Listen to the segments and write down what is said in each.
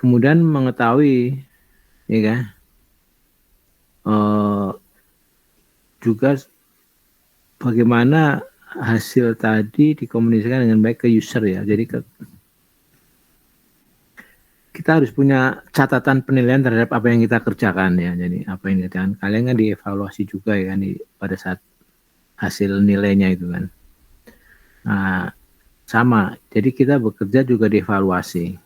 kemudian mengetahui, ya kan, juga bagaimana hasil tadi dikomunikasikan dengan baik ke user ya. Jadi kita harus punya catatan penilaian terhadap apa yang kita kerjakan ya. Jadi apa yang kita kerjakan, kalian kan dievaluasi juga ya kan pada saat hasil nilainya itu kan. Nah, sama. Jadi kita bekerja juga dievaluasi.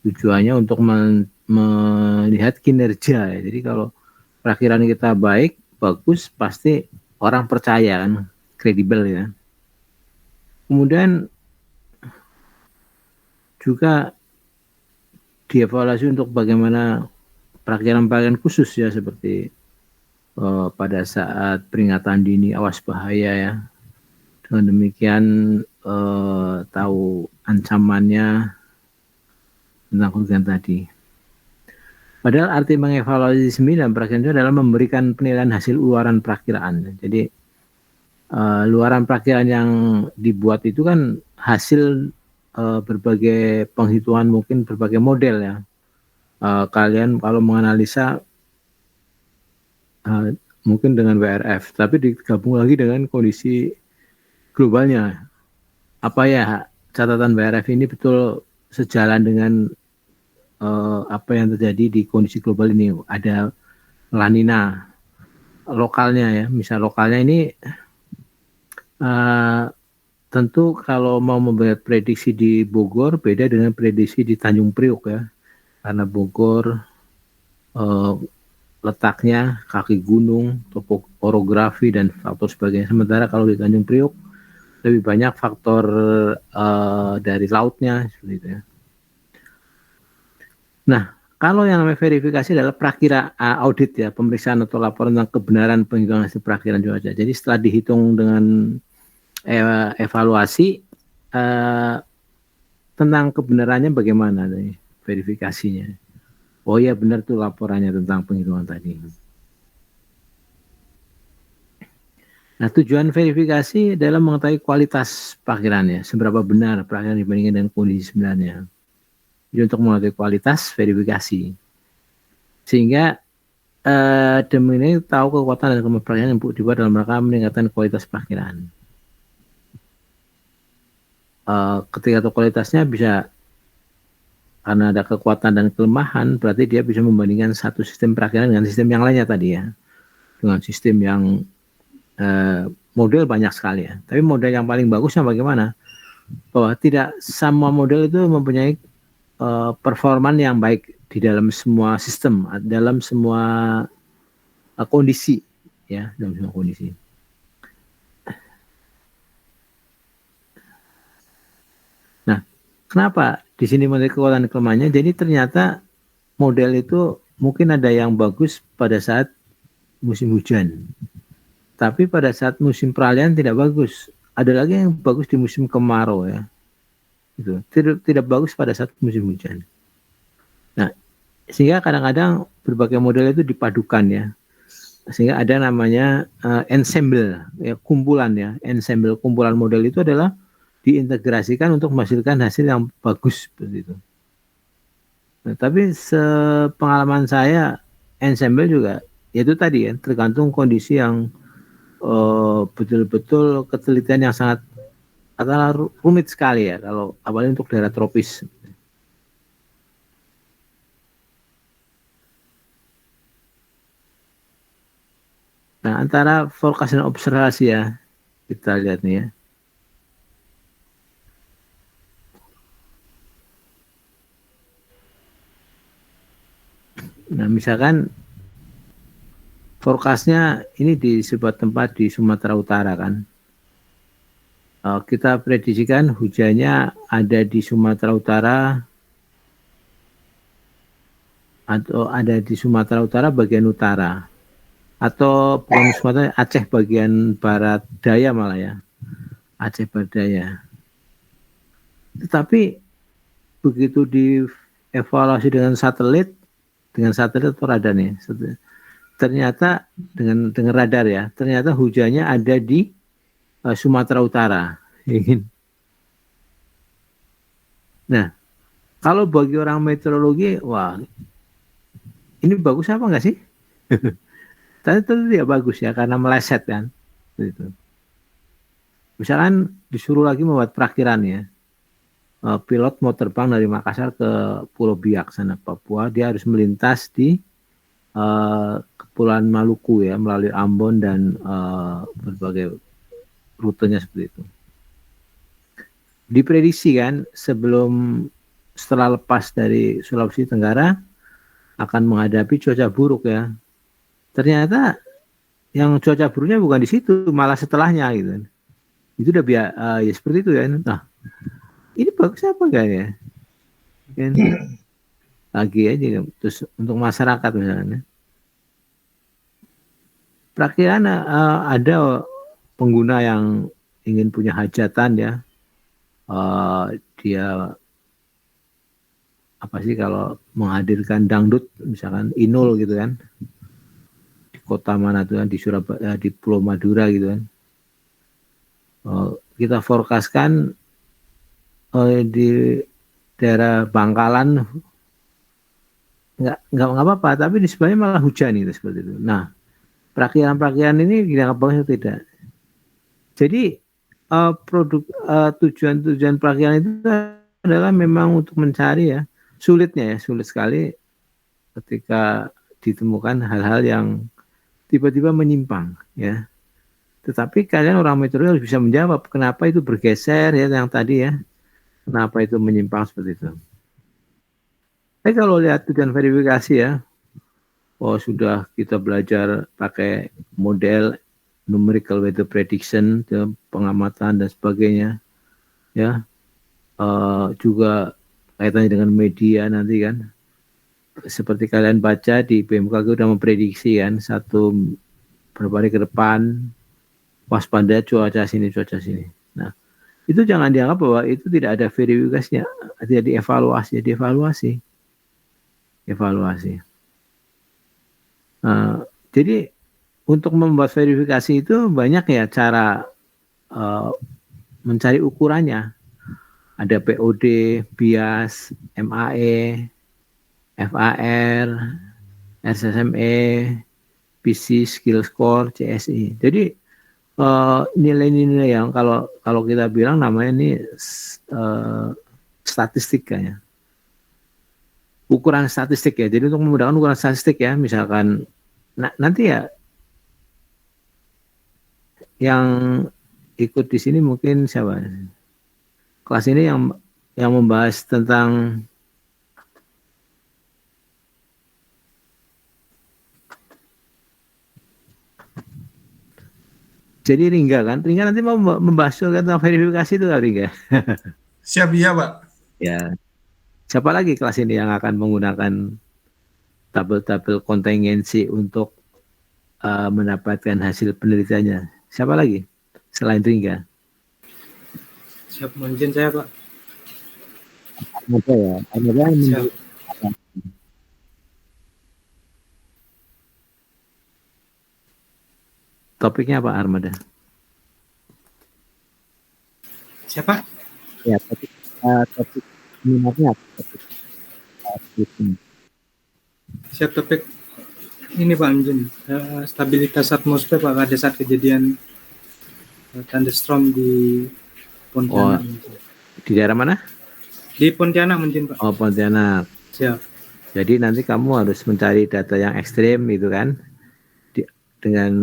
Tujuannya untuk melihat kinerja ya. Jadi kalau perakiraan kita baik, bagus, pasti orang percaya kan, kredibel ya. Kemudian juga dievaluasi untuk bagaimana perakiraan-perakiraan khusus ya, seperti pada saat peringatan dini awas bahaya ya. Dengan demikian tahu ancamannya tentang kerugian tadi. Padahal arti mengevaluasi 9 perakiraan itu adalah memberikan penilaian hasil luaran perakiraan. Jadi luaran perakiraan yang dibuat itu kan hasil berbagai penghitungan, mungkin berbagai model ya. Kalian kalau menganalisa mungkin dengan WRF, tapi digabung lagi dengan kondisi globalnya. Apa ya catatan WRF ini betul sejalan dengan apa yang terjadi di kondisi global ini. Ada La Nina lokalnya ya, misal lokalnya ini tentu kalau mau membuat prediksi di Bogor beda dengan prediksi di Tanjung Priok ya, karena Bogor letaknya kaki gunung, topografis dan faktor sebagainya. Sementara kalau di Tanjung Priok lebih banyak faktor dari lautnya seperti itu ya. Nah, kalau yang namanya verifikasi adalah prakira audit ya, pemeriksaan atau laporan tentang kebenaran penghitungan hasil perakiraan cuaca. Jadi setelah dihitung dengan evaluasi tentang kebenarannya bagaimana nih verifikasinya. Oh iya benar tuh laporannya tentang penghitungan tadi. Nah, tujuan verifikasi adalah mengetahui kualitas perakhirannya, seberapa benar perakhiran dibandingkan dengan kondisi sebenarnya. Jadi untuk mengetahui kualitas verifikasi, sehingga demi ini tahu kekuatan dan kemampuan perakhiran yang dibuat dalam rangka meningkatkan kualitas perakhiran. Ketika kualitasnya bisa, karena ada kekuatan dan kelemahan, berarti dia bisa membandingkan satu sistem perakhiran dengan sistem yang lainnya tadi ya, dengan sistem yang model banyak sekali ya. Tapi model yang paling bagusnya bagaimana? Bahwa tidak semua model itu mempunyai performan yang baik di dalam semua sistem, dalam semua kondisi ya, dalam semua kondisi. Nah, kenapa di sini model kekuatan dan kelemahannya? Jadi ternyata model itu mungkin ada yang bagus pada saat musim hujan, tapi pada saat musim peralihan tidak bagus. Ada lagi yang bagus di musim kemarau ya, itu tidak bagus pada saat musim hujan. Nah, sehingga kadang-kadang berbagai model itu dipadukan ya, sehingga ada namanya ensemble ya, kumpulan ya, ensemble kumpulan model itu adalah diintegrasikan untuk menghasilkan hasil yang bagus seperti itu. Nah, tapi sepengalaman saya ensemble juga yaitu tadi ya, tergantung kondisi yang betul-betul ketelitian yang sangat adalah rumit sekali ya, kalau apalagi untuk daerah tropis. Nah, antara forecast dan observasi ya, kita lihat nih ya. Nah, misalkan forecastnya ini di sebuah tempat di Sumatera Utara kan. Kita prediksikan hujannya ada di Sumatera Utara atau ada di Sumatera Utara bagian utara, atau bukan Sumatera, Aceh bagian barat daya malah ya, Aceh barat daya. Tetapi begitu dievaluasi dengan satelit atau radar nih, ternyata dengan radar ya, ternyata hujannya ada di Sumatera Utara. Nah, Kalau bagi orang meteorologi, wah ini bagus apa enggak sih? Tapi tentu tidak bagus ya karena meleset kan. Gitu. Misalkan disuruh lagi membuat perakhiran ya. Pilot mau terbang dari Makassar ke Pulau Biak sana Papua, dia harus melintas di Kepulauan Maluku ya melalui Ambon dan berbagai rutenya seperti itu. Diprediksi kan setelah lepas dari Sulawesi Tenggara akan menghadapi cuaca buruk ya. Ternyata yang cuaca buruknya bukan di situ, malah setelahnya gitu. Itu udah ya seperti itu ya. Nah, ini bagus apa enggak ya? Kan lagi aja terus untuk masyarakat misalnya. Praktikan ada pengguna yang ingin punya hajatan ya, dia apa sih kalau menghadirkan dangdut misalkan Inul gitu kan di kota mana tuh kan di Surabaya di Pulau Madura gitu kan, kita forecastkan di daerah Bangkalan nggak apa-apa tapi di sebelahnya malah hujan itu seperti itu. Nah perakian ini dianggap bagus atau tidak? Jadi tujuan perakian itu adalah memang untuk mencari ya sulit sekali ketika ditemukan hal-hal yang tiba-tiba menyimpang ya. Tetapi kalian orang meteorologi harus bisa menjawab kenapa itu bergeser ya yang tadi ya. Kenapa itu menyimpang seperti itu. Tapi kalau lihat tujuan verifikasi ya, sudah kita belajar pakai model numerical weather prediction, ya, pengamatan dan sebagainya, ya juga kaitannya dengan media nanti kan. Seperti kalian baca di BMKG sudah memprediksi kan beberapa hari ke depan waspada cuaca sini. Nah itu jangan dianggap bahwa itu tidak ada verifikasinya, tidak dievaluasi. Jadi untuk membuat verifikasi itu banyak ya cara mencari ukurannya. Ada POD, BIAS, MAE, FAR, SSME, PC, Skill Score, CSI. Jadi nilai-nilai yang kalau kita bilang namanya ini statistik kayaknya. Ukuran statistik ya. Jadi untuk memudahkan ukuran statistik ya, misalkan nanti ya yang ikut di sini mungkin siapa? Kelas ini yang membahas tentang jadi Ringga kan? Ringga nanti mau membahas tentang verifikasi itu kan Ringga? Siap ya Pak. Ya. Siapa lagi kelas ini yang akan menggunakan tabel-tabel kontingensi untuk mendapatkan hasil penelitiannya? Siapa lagi selain Ringga? Siap, mungkin saya Pak. Ada ya, ada Siap. Topiknya apa Armada? Siapa? Ya, topik minatnya apa? Siap, topik ini Pak Anjin, stabilitas atmosfer Pak pada saat kejadian thunderstorm di Pontianak. Di daerah mana? Di Pontianak mungkin Pak. Oh, Pontianak. Siap. Jadi nanti kamu harus mencari data yang ekstrim gitu kan, dengan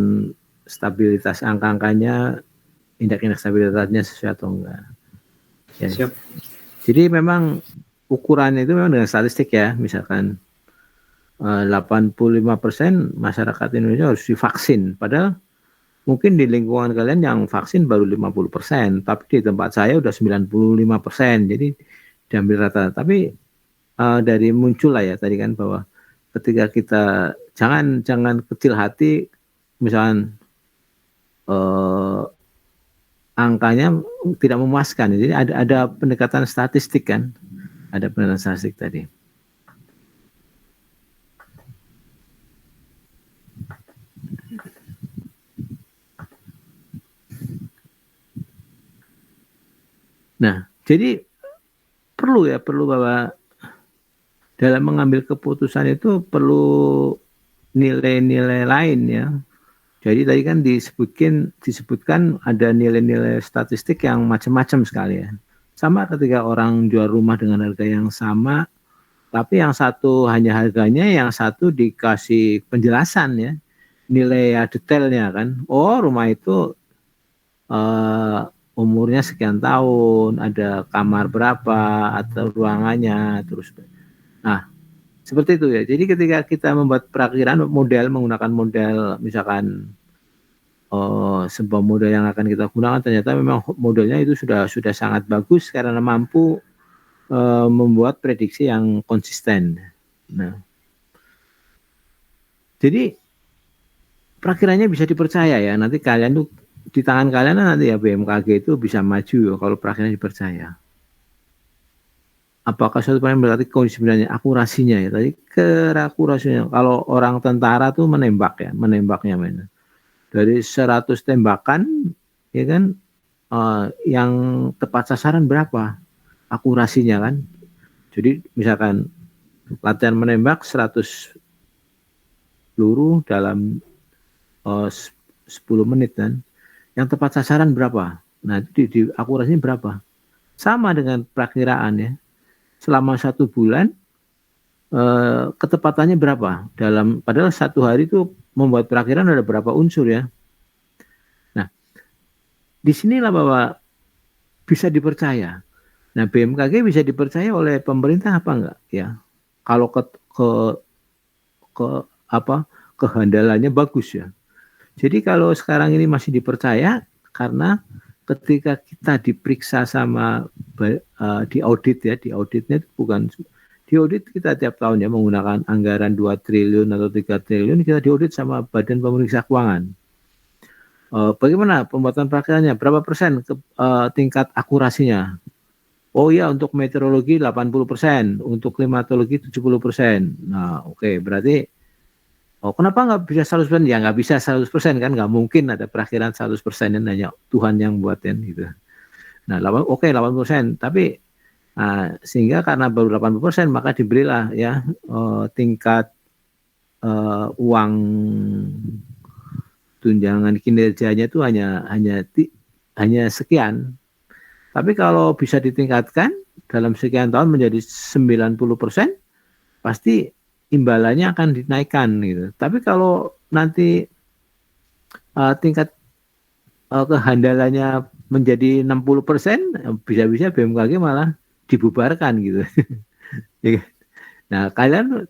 stabilitas angka-angkanya, indeks stabilitasnya sesuai atau enggak. Ya. Siap. Jadi memang ukurannya itu memang dengan statistik ya, misalkan 85% masyarakat Indonesia harus divaksin, padahal mungkin di lingkungan kalian yang vaksin baru 50%, tapi di tempat saya udah 95%, jadi diambil rata. Tapi dari muncul lah ya tadi kan bahwa ketika kita jangan kecil hati, misalkan angkanya tidak memuaskan. Jadi ada pendekatan statistik kan, ada pendekatan statistik tadi. Nah, jadi perlu bahwa dalam mengambil keputusan itu perlu nilai-nilai lain ya. Jadi tadi kan disebutkan ada nilai-nilai statistik yang macam-macam sekali ya. Sama ketika orang jual rumah dengan harga yang sama, tapi yang satu hanya harganya, yang satu dikasih penjelasan ya, nilai detailnya kan. Oh, rumah itu umurnya sekian tahun, ada kamar berapa atau ruangannya, terus. Nah, seperti itu ya. Jadi ketika kita membuat perakhiran menggunakan model misalkan sebuah model yang akan kita gunakan, ternyata memang modelnya itu sudah sangat bagus karena mampu membuat prediksi yang konsisten. Nah, jadi perakhirannya bisa dipercaya ya. Nanti kalian tuh di tangan kalian nanti ya BMKG itu bisa maju ya kalau perakhirannya dipercaya. Apakah suatu paling berarti kunci sebenarnya akurasinya ya. Tadi kerakurasinya. Kalau orang tentara tuh menembaknya mana. Dari 100 tembakan ya kan yang tepat sasaran berapa akurasinya kan. Jadi misalkan latihan menembak 100 peluru dalam 10 menit kan. Yang tepat sasaran berapa? Nah, di akurasinya berapa? Sama dengan perakiraan ya. Selama 1 bulan ketepatannya berapa? Padahal 1 hari itu membuat perakiraan ada berapa unsur ya. Nah, disinilah bahwa bisa dipercaya. Nah, BMKG bisa dipercaya oleh pemerintah apa enggak ya? Kalau kehandalannya bagus ya. Jadi kalau sekarang ini masih dipercaya karena ketika kita diperiksa sama di audit ya, di auditnya itu bukan di audit kita tiap tahun ya menggunakan anggaran 2 triliun atau 3 triliun kita diaudit sama Badan Pemeriksa Keuangan. Bagaimana pembuatan perakhirannya? Berapa persen tingkat akurasinya? Oh ya, untuk meteorologi 80%, untuk klimatologi 70%. Nah, oke, berarti kenapa nggak bisa 100%? Ya nggak bisa 100% kan, nggak mungkin ada perakhiran 100% dan hanya Tuhan yang buatin gitu. Nah, 80%, tapi sehingga karena baru 80% maka diberilah ya tingkat uang tunjangan kinerjanya itu hanya sekian. Tapi kalau bisa ditingkatkan dalam sekian tahun menjadi 90%, pasti imbalannya akan dinaikkan gitu. Tapi kalau nanti tingkat kehandalannya menjadi 60%, bisa-bisa BMKG malah dibubarkan gitu. Nah, kalian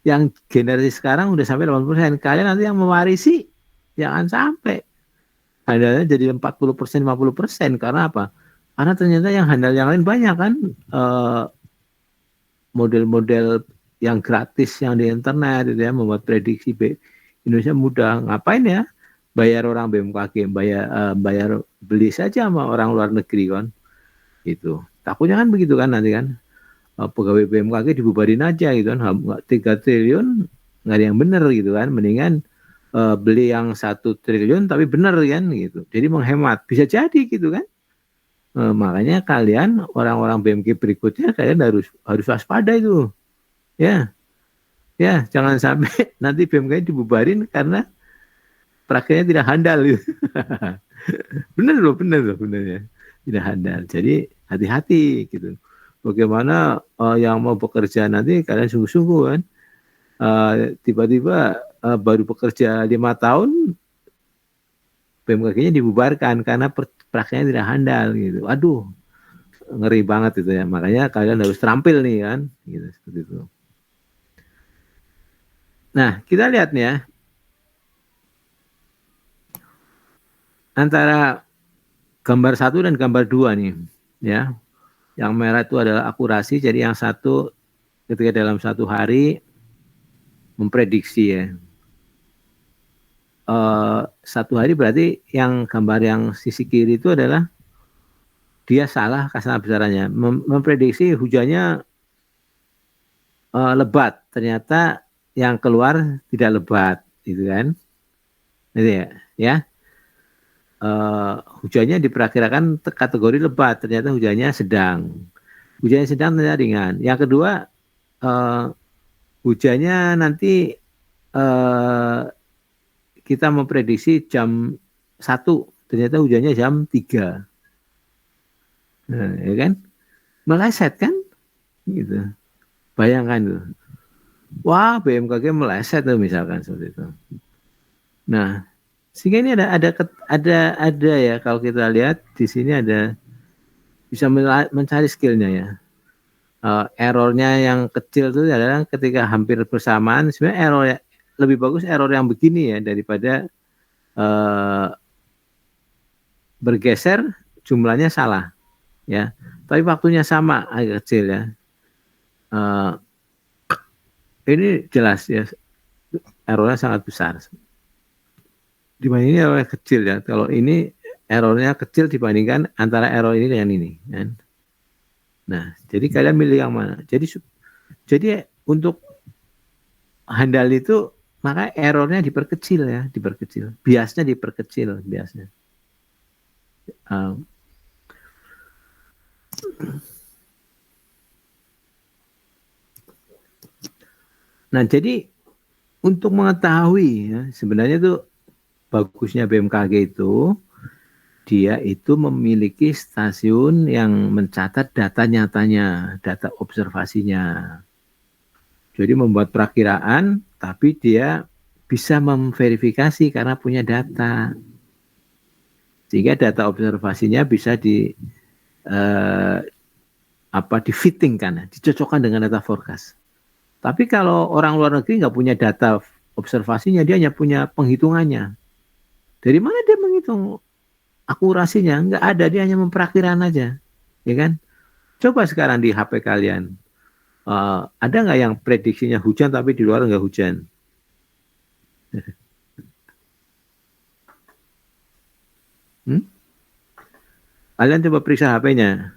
yang generasi sekarang udah sampai 80%, kalian nanti yang mewarisi jangan sampai handalnya jadi 40%, 50%. Karena apa? Karena ternyata yang handal yang lain banyak kan, model-model yang gratis yang di internet itu ya, membuat prediksi Indonesia mudah. Ngapain ya bayar orang BMKG, bayar beli saja sama orang luar negeri kan, itu takutnya kan begitu kan, nanti kan pegawai BMKG dibubarin aja gitu kan, 3 triliun nggak ada yang bener gitu kan, mendingan beli yang 1 triliun tapi bener kan gitu, jadi menghemat, bisa jadi gitu kan. Makanya kalian orang-orang BMKG berikutnya kalian harus waspada itu ya jangan sampai nanti BMKG dibubarin karena prakteknya tidak handal gitu. bener loh ya, tidak handal. Jadi hati-hati gitu. Bagaimana yang mau bekerja nanti kalian sungguh-sungguh kan, tiba-tiba baru bekerja 5 tahun BMKG-nya dibubarkan karena prakteknya tidak handal gitu. Aduh, ngeri banget itu ya. Makanya kalian harus terampil nih kan, gitu, seperti itu. Nah, kita lihat nih ya, antara gambar 1 dan gambar 2 nih ya. Yang merah itu adalah akurasi, jadi yang satu ketika dalam 1 hari memprediksi ya. 1 hari berarti yang gambar yang sisi kiri itu adalah dia salah kasar besarannya, memprediksi hujannya lebat, ternyata yang keluar tidak lebat, gitu kan? Gitu ya. Hujannya diperkirakan kategori lebat, ternyata hujannya sedang. Hujannya sedang dan ringan. Yang kedua, hujannya nanti kita memprediksi jam 1, ternyata hujannya jam 3. Nah, ya kan? Meleset kan? Gitu. Bayangkan tuh. Wah, BMKG meleset tuh misalkan seperti itu. Nah, sehingga ini ada ya, kalau kita lihat di sini ada bisa mencari skillnya ya. Errornya yang kecil itu adalah ketika hampir bersamaan. Sebenarnya error lebih bagus error yang begini ya daripada bergeser jumlahnya salah ya. Tapi waktunya sama agak kecil ya. Ini jelas ya, errornya sangat besar. Dibanding ini errornya kecil ya. Kalau ini errornya kecil dibandingkan antara error ini dengan ini. Kan? Nah, jadi kalian milih yang mana? Jadi untuk handal itu maka errornya diperkecil ya, diperkecil. Biasnya diperkecil biasnya. Nah, jadi untuk mengetahui ya, sebenarnya itu bagusnya BMKG itu dia itu memiliki stasiun yang mencatat data nyatanya, data observasinya. Jadi membuat perakiraan, tapi dia bisa memverifikasi karena punya data. Sehingga data observasinya bisa difittingkan, dicocokkan dengan data forecast. Tapi kalau orang luar negeri nggak punya data observasinya, dia hanya punya penghitungannya. Dari mana dia menghitung akurasinya? Nggak ada, dia hanya memperakiraan aja, ya kan? Coba sekarang di HP kalian, ada nggak yang prediksinya hujan tapi di luar nggak hujan? Kalian coba periksa HP-nya.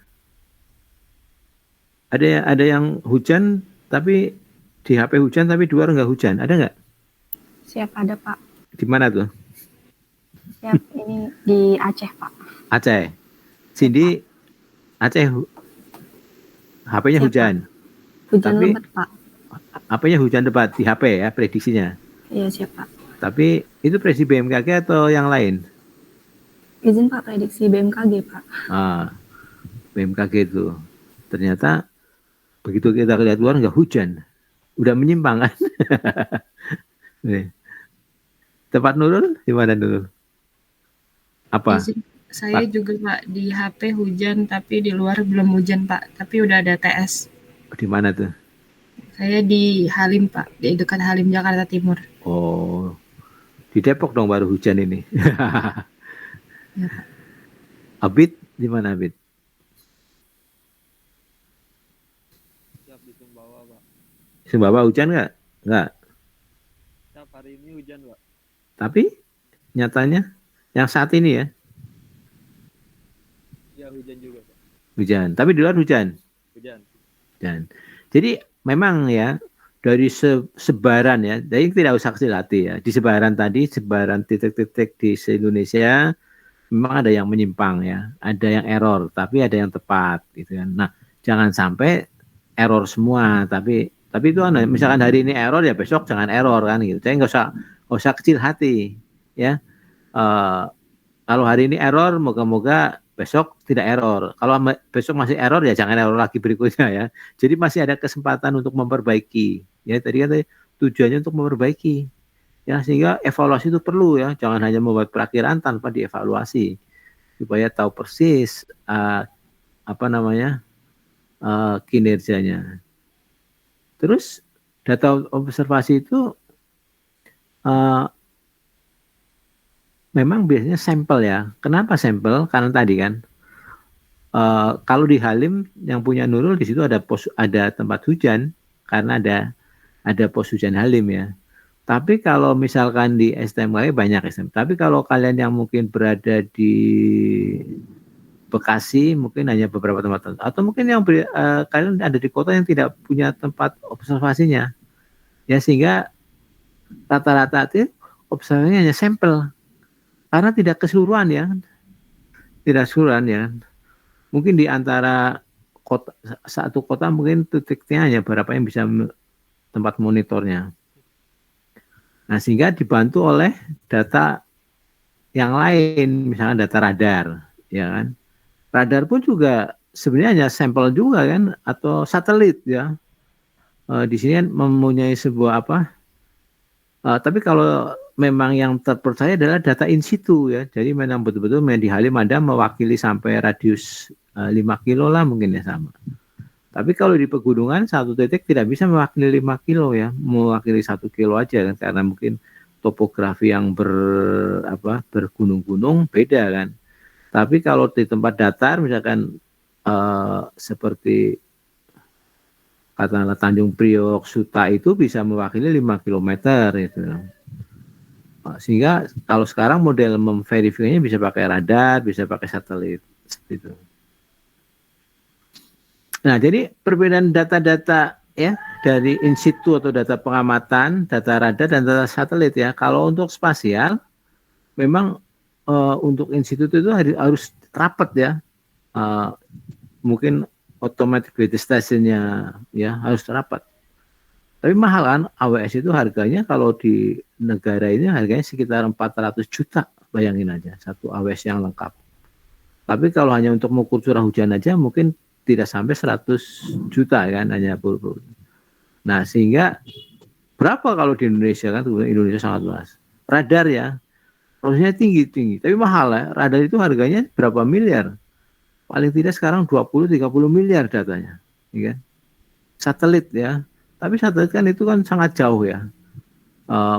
Ada yang hujan tapi di HP hujan tapi di luar nggak hujan, ada nggak? Siap, ada Pak. Di mana tuh? Siap, ini di Aceh Pak. Aceh. Cindy, Aceh HP-nya Siap, hujan. Pak. Hujan tapi lebat Pak. HP-nya hujan lebat di HP ya prediksinya. Iya siap Pak. Tapi itu prediksi BMKG atau yang lain? Izin Pak, prediksi BMKG Pak. BMKG itu ternyata begitu kita lihat luar nggak hujan, udah menyimpang kan? Tempat Nurul di mana Nurul? Apa? Saya juga Pak di HP hujan tapi di luar belum hujan Pak, tapi udah ada TS. Di mana tuh? Saya di Halim Pak, di dekat Halim Jakarta Timur. Oh, di Depok dong baru hujan ini. Ya, Pak. Abid di mana Abid? Siap di Sumbawa Pak. Sumbawa hujan nggak? Nggak. Siap hari ini hujan Pak. Tapi nyatanya yang saat ini ya? Ya hujan juga Pak. Hujan. Tapi di luar hujan? Hujan. Hujan. Jadi memang ya dari sebaran ya, jadi tidak usah kecil hati ya. Di sebaran tadi, sebaran titik-titik di se-Indonesia memang ada yang menyimpang ya, ada yang error, tapi ada yang tepat gitu kan. Nah, jangan sampai error semua, tapi itu misalkan hari ini error ya besok jangan error kan gitu. Jadi nggak usah kecil hati ya. Kalau hari ini error, moga-moga besok tidak error. Kalau besok masih error ya jangan error lagi berikutnya ya. Jadi masih ada kesempatan untuk memperbaiki. Ya tadi kan tujuannya untuk memperbaiki. Ya sehingga evaluasi itu perlu ya. Jangan hanya membuat perakiraan tanpa dievaluasi supaya tahu persis kinerjanya. Terus data observasi itu memang biasanya sampel ya. Kenapa sampel? Karena tadi kan kalau di Halim yang punya Nurul di situ ada tempat hujan karena ada pos hujan Halim ya. Tapi kalau misalkan di STMKG banyak STM. Tapi kalau kalian yang mungkin berada di Bekasi mungkin hanya beberapa tempat atau mungkin yang kalian ada di kota yang tidak punya tempat observasinya. Ya sehingga rata-rata itu observasinya hanya sampel. Karena tidak keseluruhan ya. Tidak keseluruhan ya. Mungkin di antara satu kota mungkin titiknya hanya berapa yang bisa tempat monitornya. Nah, sehingga dibantu oleh data yang lain, misalnya data radar, ya kan. Radar pun juga sebenarnya hanya sampel juga kan, atau satelit ya. Di sini kan mempunyai sebuah apa? Tapi kalau memang yang terpercaya adalah data in situ ya. Jadi memang betul-betul di Halim ada mewakili sampai radius 5 kilo lah mungkin ya sama. Tapi kalau di pegunungan satu titik tidak bisa mewakili 5 kilo ya, mewakili 1 kilo aja kan, karena mungkin topografi yang bergunung-gunung beda kan. Tapi kalau di tempat datar misalkan seperti katakanlah Tanjung Priok, Suta itu bisa mewakili 5 km itu. Sehingga kalau sekarang model memverifikasinya bisa pakai radar, bisa pakai satelit seperti itu. Nah, jadi perbedaan data-data ya dari in situ atau data pengamatan, data radar dan data satelit ya. Kalau untuk spasial, memang untuk in situ itu harus rapat ya. Mungkin automatic base station-nya ya harus rapat. Tapi mahal kan, AWS itu harganya kalau di negara ini harganya sekitar 400 juta, bayangin aja satu AWS yang lengkap. Tapi kalau hanya untuk mengukur curah hujan aja mungkin tidak sampai 100 juta kan, hanya pur. Nah, sehingga berapa kalau di Indonesia kan, Indonesia sangat luas. Radar ya, prosesnya tinggi, tapi mahal ya. Radar itu harganya berapa miliar? Paling tidak sekarang 20-30 miliar datanya, ya kan? Satelit ya, tapi satelit kan itu kan sangat jauh ya.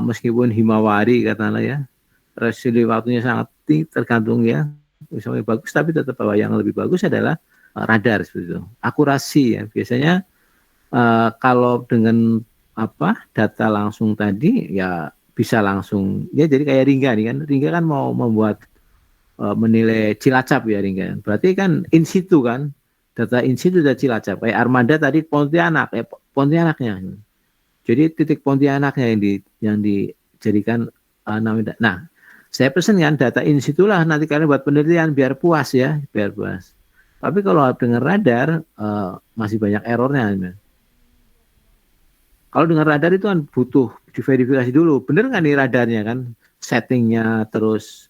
Meskipun Himawari katanya ya, resolusi waktunya sangat tinggi, tergantung ya, misalnya bagus, tapi tetap bahwa yang lebih bagus adalah radar seperti itu. Akurasi ya, biasanya kalau dengan data langsung tadi ya bisa langsung ya, jadi kayak Ringga nih kan, Ringga kan mau membuat menilai Cilacap ya Ringga, berarti kan in situ kan, data in situ dari Cilacap. Kayak Armada tadi Pontianak ya, Pontianaknya, jadi titik Pontianaknya yang dijadikan namanya. Nah, saya pesen kan data in situ lah nanti kalian buat penelitian biar puas ya, biar puas. Tapi kalau dengan radar masih banyak errornya. Kalau dengan radar itu kan butuh diverifikasi dulu, bener nggak nih radarnya kan, settingnya terus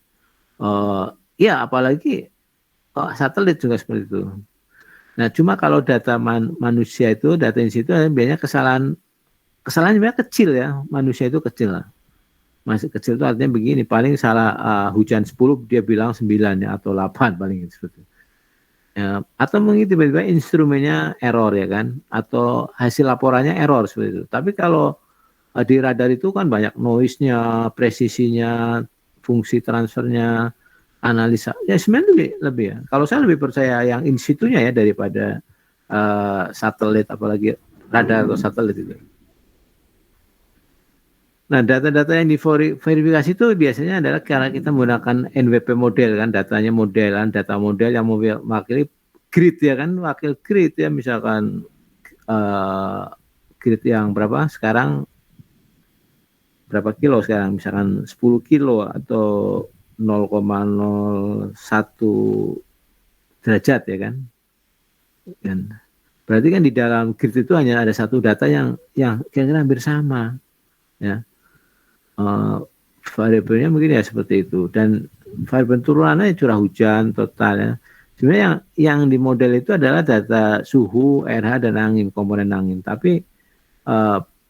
ya apalagi satelit juga seperti itu. Nah, cuma kalau data manusia itu, data in situ biasanya kesalahannya biasanya kecil ya, manusia itu kecil lah. Masih kecil itu artinya begini, paling salah hujan 10 dia bilang 9 ya, atau 8 paling seperti itu. Ya, atau mungkin tiba-tiba instrumennya error ya kan, atau hasil laporannya error seperti itu. Tapi kalau di radar itu kan banyak noise-nya, presisinya, fungsi transfernya, analisa. Ya sebenarnya lebih ya. Kalau saya lebih percaya yang in situ-nya ya daripada satelit, apalagi radar atau satelit itu. Nah, data-data yang diverifikasi itu biasanya adalah karena kita menggunakan NWP model kan, datanya modelan, data model yang mewakili grid ya kan, wakil grid ya, misalkan grid yang berapa sekarang, berapa kilo sekarang, misalkan 10 kilo atau 0,01 derajat ya kan. Dan berarti kan di dalam grid itu hanya ada satu data yang kira-kira hampir sama ya. Variabelnya mungkin ya seperti itu, dan variabel turunannya curah hujan total ya. Sebenarnya yang di model itu adalah data suhu, RH dan angin, komponen angin, tapi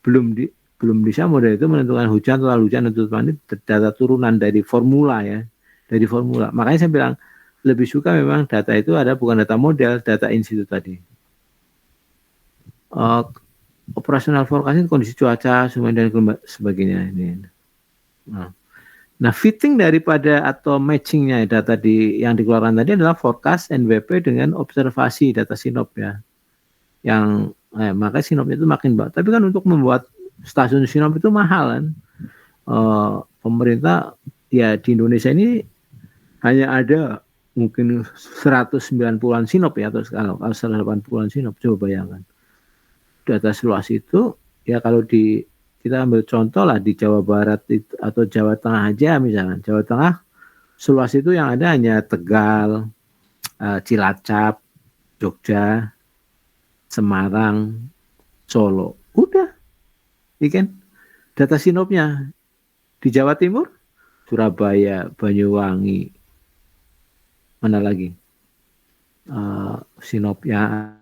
belum bisa model itu menentukan hujan, total hujan, dan ini data turunan dari formula ya, dari formula. Makanya saya bilang lebih suka memang data itu ada bukan data model, data in situ tadi. Operasional forecasting, kondisi cuaca, sungai dan sebagainya ini. Nah, fitting daripada atau matchingnya data yang dikeluarkan tadi adalah forecast NWP dengan observasi data sinop ya. Yang maka sinopnya itu makin baik. Tapi kan untuk membuat stasiun sinop itu mahal kan. Pemerintah ya di Indonesia ini hanya ada mungkin 190-an sinop ya, atau kalau 180-an sinop, coba bayangkan. Data seluas itu ya, kalau kita ambil contoh lah di Jawa Barat itu, atau Jawa Tengah aja misalnya. Jawa Tengah seluas itu yang ada hanya Tegal, Cilacap, Jogja, Semarang, Solo. Udah, ya kan? Data sinopnya di Jawa Timur, Surabaya, Banyuwangi, mana lagi? Sinopnya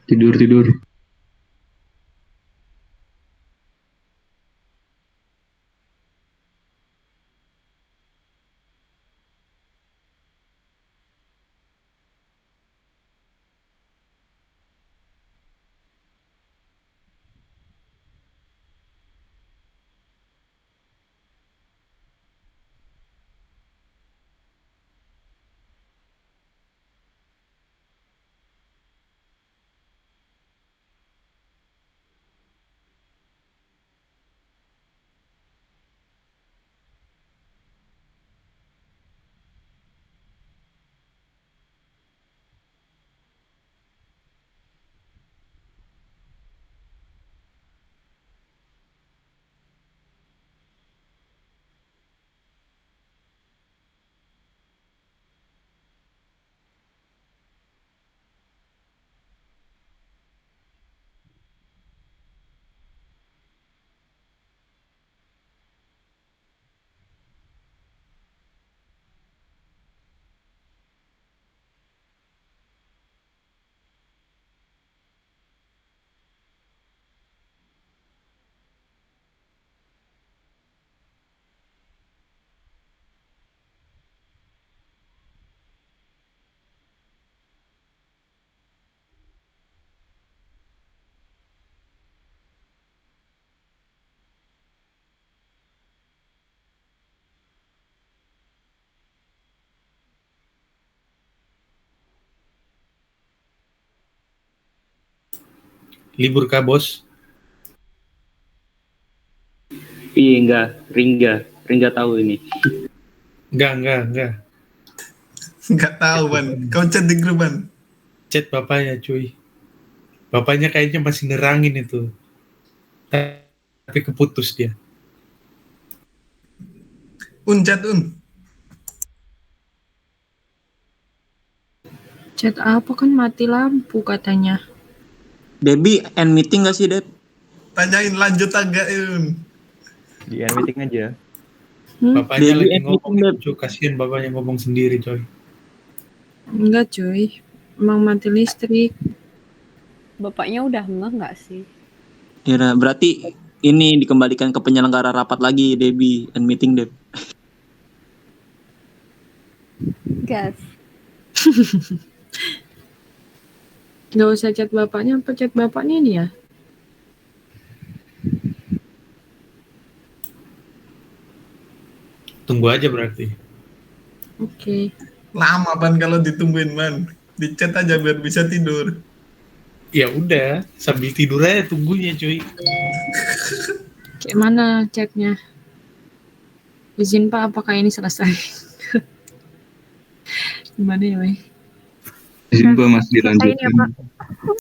Tidur. Libur kah, Bos? Iya, enggak. Ringga tahu ini. Enggak. Nggak tahu, Ban. Kau chat di grup, Ban. Chat bapaknya, cuy. Bapaknya kayaknya masih nerangin itu. Tapi keputus dia. Chat. Chat apa kan mati lampu katanya. Debbie end meeting gak sih, Deb? Tanyain lanjut agak, Un. Di end meeting aja. Bapaknya Debbie lagi end ngomong meeting, itu, cuy. Kasihan bapaknya ngomong sendiri, coy. Enggak cuy, emang mati listrik. Bapaknya udah nggak sih? Ya, nah, berarti ini dikembalikan ke penyelenggara rapat lagi, Debbie end meeting, Deb. Gas. Nggak usah chat bapaknya, apa chat bapaknya ini ya? Tunggu aja berarti. Oke. Lama, Ban, kalau ditungguin, Ban. Di chat aja biar bisa tidur. Ya udah, sambil tidur aja tunggunya, cuy. Kayak mana chatnya? Izin Pak, apakah ini selesai? Gimana ya, Wei? Izin Pak, Mas, Selesai ya, dilanjutkan. Pak.